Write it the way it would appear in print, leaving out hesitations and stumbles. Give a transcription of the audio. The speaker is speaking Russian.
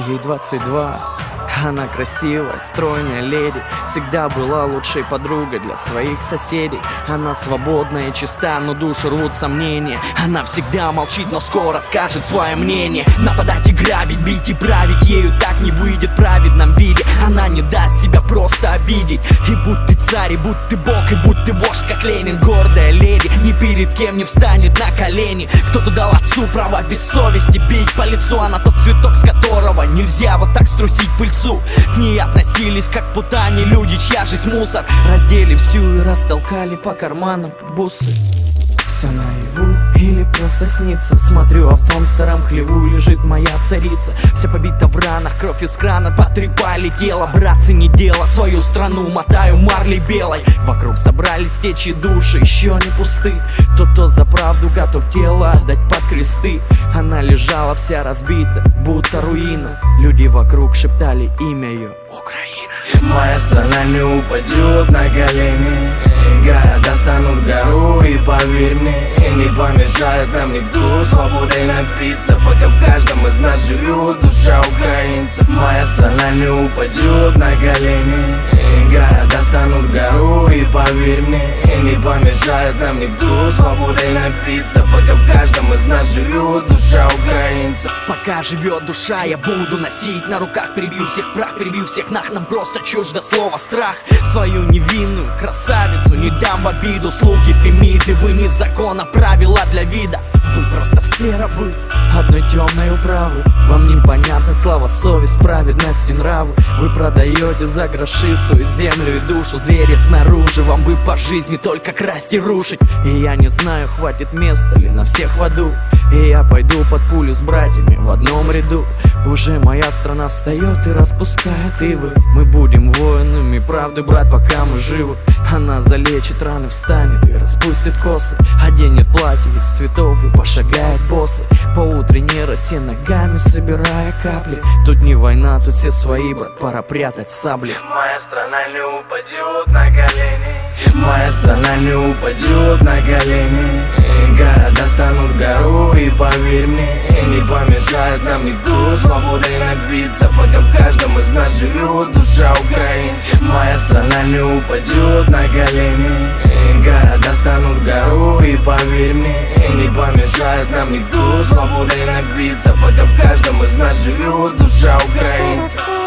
ей 22. Она красивая, стройная леди, всегда была лучшей подругой для своих соседей. Она свободная и чиста, но душу рвут сомнения. Она всегда молчит, но скоро скажет свое мнение. Нападать и грабить, бить и править, ею так не выйдет в праведном виде. Она не даст себя просто обидеть. И будь ты царь, и будь ты бог, и будь ты вождь, как Ленин. Гордая леди, ни перед кем не встанет на колени. Кто-то дал отцу право без совести бить по лицу. Она тот цветок, с которого нельзя вот так струсить пыльцу. К ней относились как путане люди, чья жизнь мусор. Раздели всю и растолкали по карманам бусы. Все наяву или просто снится? Смотрю, а в том старом хлеву лежит моя царица. Вся побита в ранах, кровь из крана потрепали тело. Братцы, не дело, свою страну мотаю марлей белой. Вокруг собрались течи души, еще не пусты. Кто за правду готов тело отдать под кресты. Она лежала вся разбита, будто руина. Люди вокруг шептали имя ее: Украина. Моя страна не упадет на колени. Города станут гору, и поверь мне, и не помешает нам никто свободой напиться, пока в каждом из нас живет душа украинца. Моя страна не упадет на колени. Города станут гору, и поверь мне, и не помешает нам никто свободой напиться, пока в каждом из нас живет душа украинца. Пока живет душа, я буду носить на руках. Перебью всех прах, перебью всех нах. Нам просто чуждо слово страх. Свою невинную красавицу не дам в обиду. Слуги Фемиды, вы не закона, правила для вида. Вы просто все рабы одной темной управы. Вам непонятна слава, совесть, праведность и нравы. Вы продаете за гроши свою землю и душу. Звери снаружи, вам бы по жизни только красть и рушить. И я не знаю, хватит места ли на всех в аду. И я пойду под пулю с братьями в одном ряду. Уже моя страна встает и распускает ивы. Мы будем воинами правды, брат, пока мы живы. Она залечит раны, встанет и распустит косы. Оденет платье из цветов и пошагает боссы по утренней росе, ногами собирая капли. Тут не война, тут все свои, брат, пора прятать сабли. Моя страна не упадет на колени. Моя страна не упадет на колени. Города станут гору, и поверь мне, и не помешает нам никто свободой напиться, пока в каждом из нас живет душа украинца. Моя страна не упадет на колени. Города станут гору, и поверь мне, и не помешает нам никто свободой напиться, пока в каждом из нас живет душа украинца.